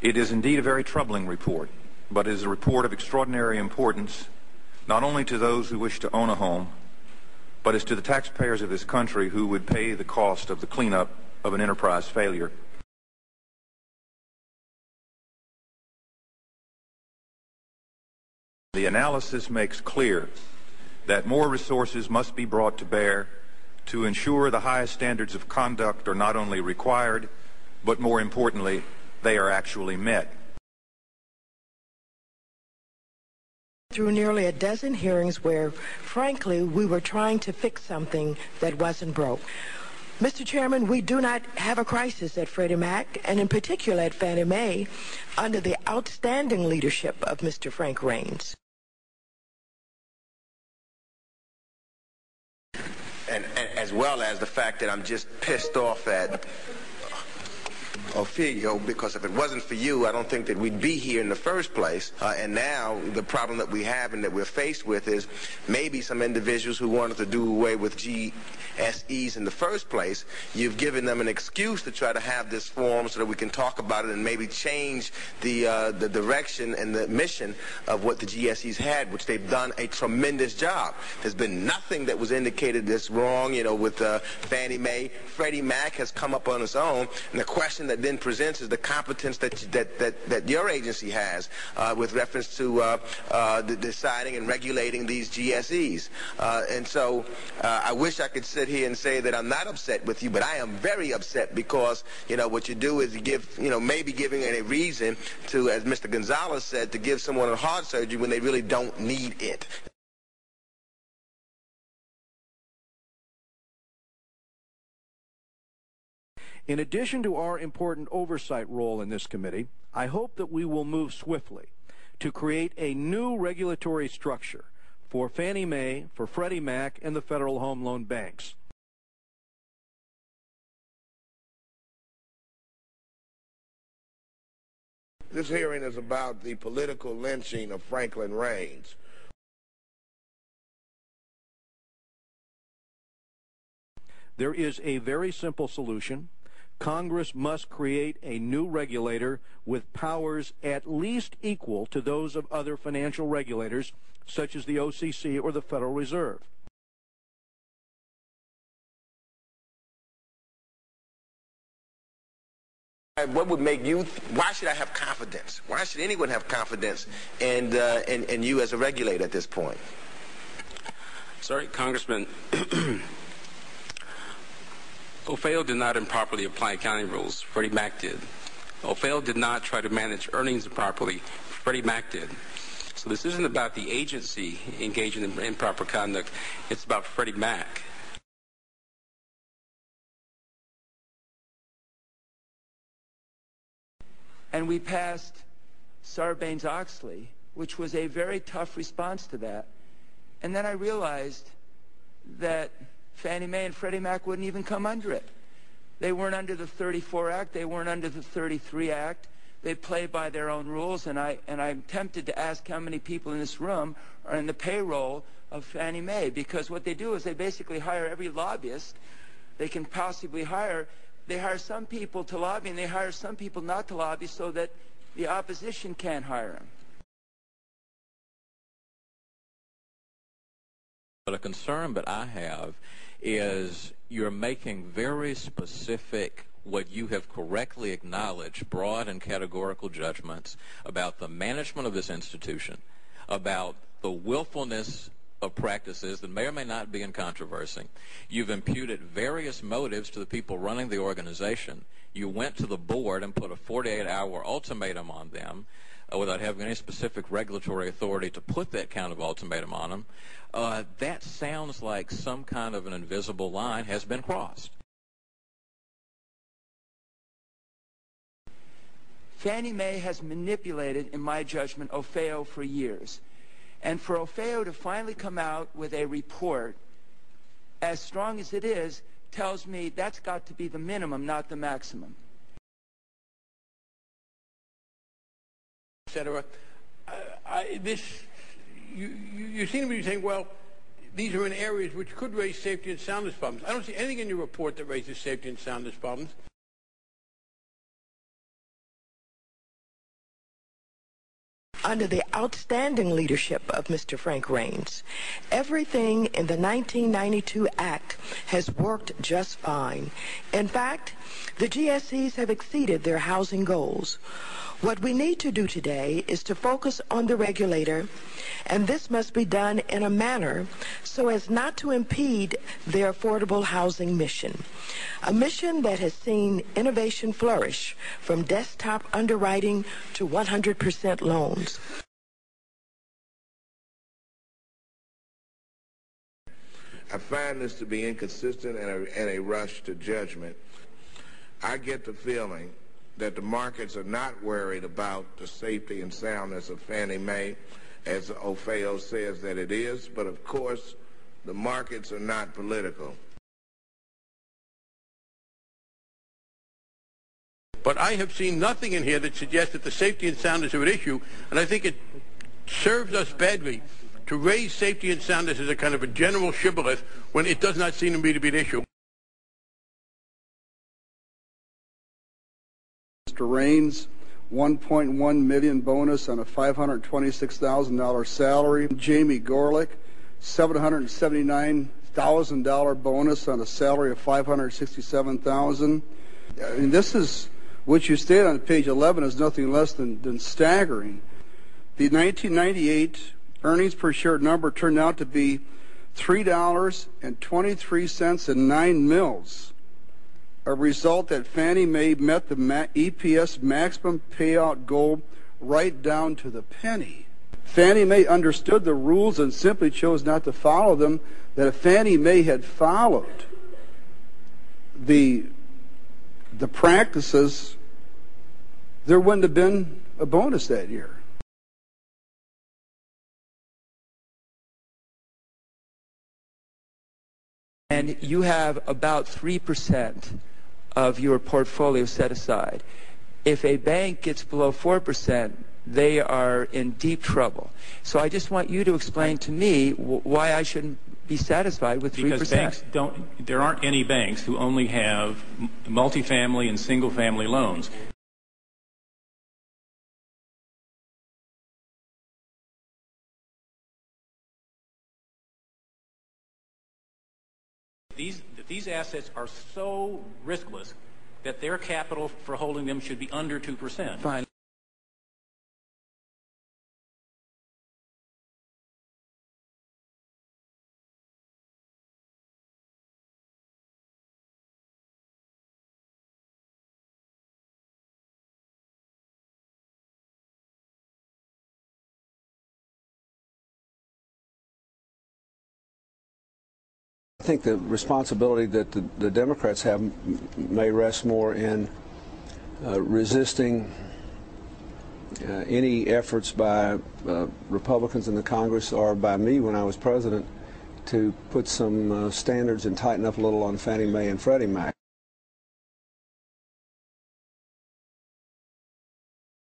It is indeed a very troubling report, but it is a report of extraordinary importance, not only to those who wish to own a home, but as to the taxpayers of this country who would pay the cost of the cleanup of an enterprise failure. The analysis makes clear that more resources must be brought to bear to ensure the highest standards of conduct are not only required, but more importantly, they are actually met. Through nearly a dozen hearings where, frankly, we were trying to fix something that wasn't broke. Mr. Chairman, we do not have a crisis at Freddie Mac, and in particular at Fannie Mae, under the outstanding leadership of Mr. Frank Raines. And as well as the fact that I'm just pissed off at Ophelia, because if it wasn't for you, I don't think that we'd be here in the first place. And now the problem that we have and that we're faced with is maybe some individuals who wanted to do away with GSEs in the first place, you've given them an excuse to try to have this forum so that we can talk about it and maybe change the direction and the mission of what the GSEs had, which they've done a tremendous job. There's been nothing that was indicated that's wrong, with Fannie Mae. Freddie Mac has come up on its own, and the question that then presents is the competence that your agency has with reference to deciding and regulating these GSEs. And so I wish I could sit here and say that I'm not upset with you, but I am very upset because, what you do is you give, maybe giving a reason to, as Mr. Gonzalez said, to give someone a heart surgery when they really don't need it. In addition to our important oversight role in this committee, I hope that we will move swiftly to create a new regulatory structure for Fannie Mae, for Freddie Mac, and the Federal Home Loan Banks. This hearing is about the political lynching of Franklin Raines. There is a very simple solution. Congress must create a new regulator with powers at least equal to those of other financial regulators, such as the OCC or the Federal Reserve. What would make you, why should I have confidence? Why should anyone have confidence in you as a regulator at this point? Sorry, Congressman. OFAO did not improperly apply accounting rules. Freddie Mac did. OFAO did not try to manage earnings improperly. Freddie Mac did. So this isn't about the agency engaging in improper conduct. It's about Freddie Mac. And we passed Sarbanes-Oxley, which was a very tough response to that. And then I realized that Fannie Mae and Freddie Mac wouldn't even come under it. They weren't under the 34 Act. They weren't under the 33 Act. They play by their own rules, and I'm tempted to ask how many people in this room are in the payroll of Fannie Mae, because what they do is they basically hire every lobbyist they can possibly hire. They hire some people to lobby, and they hire some people not to lobby so that the opposition can't hire them. But a concern that I have is you're making very specific, what you have correctly acknowledged, broad and categorical judgments about the management of this institution, about the willfulness of practices that may or may not be in controversy. You've imputed various motives to the people running the organization. You went to the board and put a 48-hour ultimatum on them without having any specific regulatory authority to put that kind of ultimatum on them. That sounds like some kind of an invisible line has been crossed. Fannie Mae has manipulated, in my judgment, OFAO for years. And for OFAO to finally come out with a report as strong as it is tells me that's got to be the minimum, not the maximum. etc. You seem to be saying, well, these are in areas which could raise safety and soundness problems. I don't see anything in your report that raises safety and soundness problems. under the outstanding leadership of Mr. Frank Raines. Everything in the 1992 Act has worked just fine. In fact, the GSEs have exceeded their housing goals. What we need to do today is to focus on the regulator, and this must be done in a manner so as not to impede their affordable housing mission, a mission that has seen innovation flourish from desktop underwriting to 100% loans. I find this to be inconsistent and a rush to judgment. I get the feeling that the markets are not worried about the safety and soundness of Fannie Mae, as Opheo says that it is, but of course the markets are not political. But I have seen nothing in here that suggests that the safety and soundness are at issue, and I think it serves us badly to raise safety and soundness as a kind of a general shibboleth when it does not seem to me to be an issue. Mr. Raines, $1.1 million bonus on a $526,000 salary. Jamie Gorlick, $779,000 bonus on a salary of $567,000. And this is what you state on page 11 is nothing less than staggering. The 1998 earnings per share number turned out to be $3.23 and 9 mils. A result that Fannie Mae met the EPS maximum payout goal right down to the penny. Fannie Mae understood the rules and simply chose not to follow them. That if Fannie Mae had followed the practices, there wouldn't have been a bonus that year. And you have about 3% of your portfolio set aside. If a bank gets below 4%, they are in deep trouble. So I just want you to explain to me why I shouldn't be satisfied with 3%. Because banks there aren't any banks who only have multifamily and single-family loans. These assets are so riskless that their capital for holding them should be under 2%. Fine. I think the responsibility that the Democrats have may rest more in resisting any efforts by Republicans in the Congress or by me when I was president to put some standards and tighten up a little on Fannie Mae and Freddie Mac.